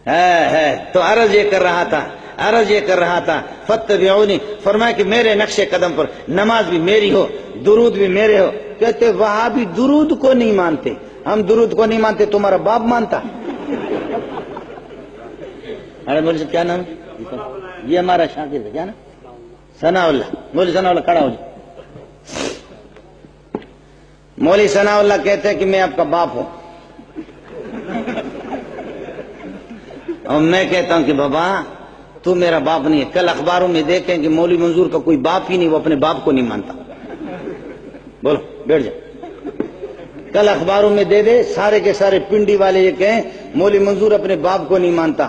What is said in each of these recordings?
ہے تو عرض یہ کر رہا تھا فتبعونی، فرمایا کہ میرے نقش قدم پر نماز بھی میری ہو، درود بھی میرے ہو۔ کہتے وہاں بھی درود کو نہیں مانتے، ہم درود کو نہیں مانتے، تمہارا باپ مانتا؟ ارے مولوی صاحب کیا نام ہے؟ یہ ہمارا شاگرد ہے، کیا نا؟ ثناء اللہ، مولوی ثناء اللہ کھڑا ہو جائے۔ مولوی ثناء اللہ کہتے ہیں کہ میں آپ کا باپ ہوں، اور میں کہتا ہوں کہ بابا تو میرا باپ نہیں ہے۔ کل اخباروں میں دیکھیں کہ مولوی منظور کا کوئی باپ ہی نہیں، وہ اپنے باپ کو نہیں مانتا۔ بولو بیٹھ جاؤ، کل اخباروں میں دے سارے کے سارے پنڈی والے یہ کہیں مولوی منظور اپنے باپ کو نہیں مانتا،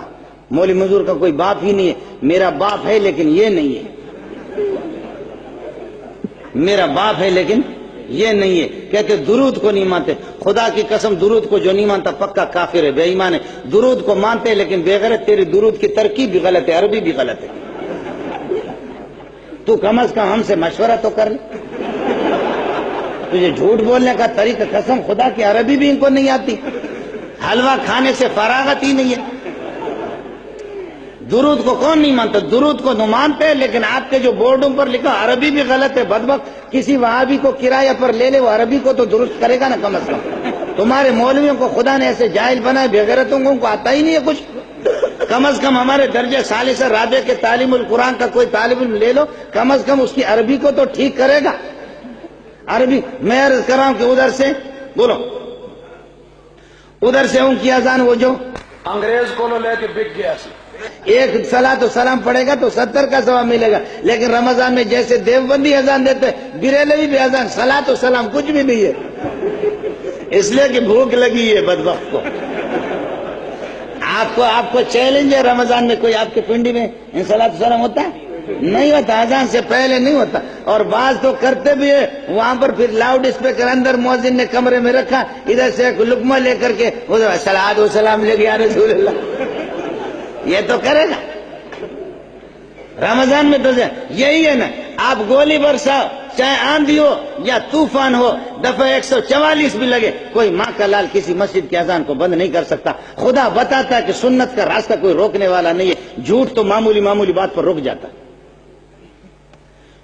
مولوی منظور کا کوئی باپ ہی نہیں ہے۔ میرا باپ ہے لیکن یہ نہیں ہے، میرا باپ ہے لیکن یہ نہیں ہے۔ کہتے درود کو نہیں مانتے، خدا کی قسم درود کو جو نہیں مانتا پکا کافر ہے، بے ایمان ہے۔ درود کو مانتے ہیں لیکن بے غیرت، تیری درود کی ترکیب بھی غلط ہے، عربی بھی غلط ہے۔ تو کم از کم ہم سے مشورہ تو کر لے، تجھے جھوٹ بولنے کا طریقہ، قسم خدا کی عربی بھی ان کو نہیں آتی، حلوہ کھانے سے فراغت ہی نہیں ہے۔ درود کو کون نہیں مانتا؟ درود کو تو مانتے ہیں لیکن آپ کے جو بورڈوں پر لکھا عربی بھی غلط ہے۔ بدبخت کسی وہابی کو کرایہ پر لے لے، وہ عربی کو تو درست کرے گا نا کم از کم۔ تمہارے مولویوں کو خدا نے ایسے جاہل بنائے، بے غیرتوں کو آتا ہی نہیں ہے کچھ۔ کم از کم ہمارے درجہ ثالث رابعہ کے تعلیم القرآن کا کوئی طالب علم لے لو، کم از کم اس کی عربی کو تو ٹھیک کرے گا۔ عربی میں عرض کر رہا ہوں کہ ادھر سے بولو، ادھر سے ان کی اذان، وہ جو انگریز کو لے کے بک گیا سی، ایک صلاۃ و سلام پڑھے گا تو 70 کا ثواب ملے گا، لیکن رمضان میں جیسے دیوبندی اذان دیتے بریلوی بھی اذان، صلاۃ و سلام کچھ بھی نہیں ہے، اس لیے کہ بھوک لگی ہے بدبخت کو۔ آپ کو چیلنج ہے، رمضان میں کوئی آپ کے پنڈی میں صلاۃ و سلام ہوتا ہے؟ نہیں ہوتا، اذان سے پہلے نہیں ہوتا، اور بعض تو کرتے بھی ہے، وہاں پر پھر لاؤڈ اسپیکر اندر مؤذن نے کمرے میں رکھا، ادھر سے ایک لقمہ لے کر کے ادھر صلاۃ و سلام لے گیا رسول اللہ، یہ تو کرے گا رمضان میں۔ تو یہی ہے نا، آپ گولی برساؤ، چاہے آندھی ہو یا طوفان ہو، دفعہ 144 بھی لگے، کوئی ماں کا لال کسی مسجد کی اذان کو بند نہیں کر سکتا۔ خدا بتاتا ہے کہ سنت کا راستہ کوئی روکنے والا نہیں ہے، جھوٹ تو معمولی بات پر رک جاتا ہے۔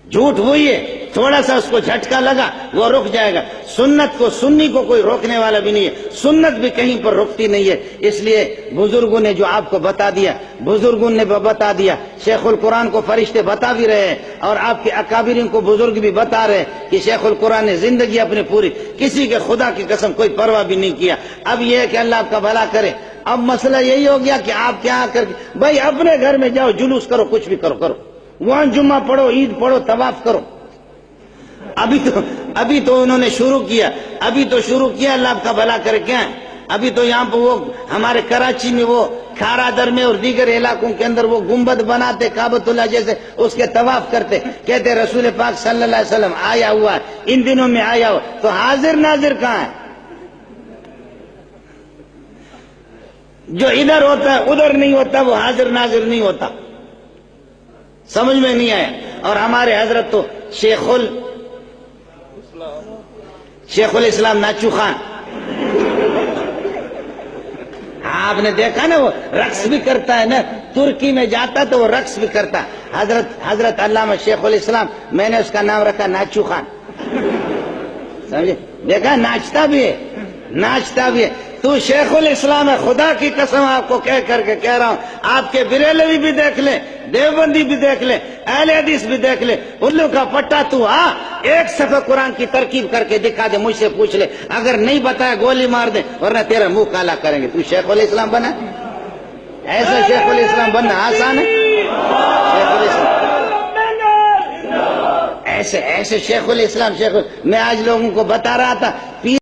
جھوٹ وہی ہے، تھوڑا سا اس کو جھٹکا لگا وہ رک جائے گا۔ سنت کو، سنی کو کوئی روکنے والا بھی نہیں ہے، سنت بھی کہیں پر رکتی نہیں ہے۔ اس لیے بزرگوں نے جو آپ کو بتا دیا، بزرگوں نے بتا دیا، شیخ القرآن کو فرشتے بتا بھی رہے ہیں، اور آپ کے اکابرین کو بزرگ بھی بتا رہے ہیں کہ شیخ القرآن نے زندگی اپنی پوری کسی کے خدا کی قسم کوئی پرواہ بھی نہیں کیا۔ اب یہ ہے کہ اللہ آپ کا بھلا کرے۔ اب مسئلہ یہی ہو گیا کہ آپ کیا کر کے بھائی اپنے گھر میں جاؤ، جلوس کرو، کچھ بھی کرو، وہاں جمعہ پڑھو، عید پڑھو، طواف کرو۔ ابھی تو انہوں نے شروع کیا، اللہ آپ کا بھلا کرے۔ کیا ہے ابھی تو یہاں پہ وہ ہمارے کراچی میں وہ کھارا در میں اور دیگر علاقوں کے اندر وہ گنبد بناتے، کعبۃ اللہ جیسے، اس کے طواف کرتے، کہتے رسول پاک صلی اللہ علیہ وسلم آیا ہوا ہے، ان دنوں میں آیا ہوا، تو حاضر ناظر کہاں ہے؟ جو ادھر ہوتا ہے ادھر نہیں ہوتا، وہ حاضر ناظر نہیں ہوتا۔ سمجھ میں نہیں آیا۔ اور ہمارے حضرت تو شیخ الاسلام ناچو خان، آپ نے دیکھا نا، وہ رقص بھی کرتا ہے نا، ترکی میں جاتا تو وہ رقص بھی کرتا۔ حضرت علامہ شیخ الاسلام، میں نے اس کا نام رکھا ناچو خان، سمجھے؟ دیکھا ناچتا بھی ہے۔ تو شیخ الاسلام ہے، خدا کی قسم آپ کو کہہ کر کے کہہ رہا ہوں، آپ کے بریلوی بھی دیکھ لیں، دیوبندی بھی دیکھ لیں، اہل حدیث بھی دیکھ لیں، الو کا پٹا تو ایک صفحہ قرآن کی ترکیب کر کے دکھا دے، مجھ سے پوچھ لے، اگر نہیں بتایا گولی مار دیں، ورنہ تیرا منہ کالا کریں گے۔ تو شیخ الاسلام بنا؟ ایسا شیخ الاسلام بننا آسان ہے؟ شیخ الاسلام ایسے شیخ الاسلام، میں آج لوگوں کو بتا رہا تھا،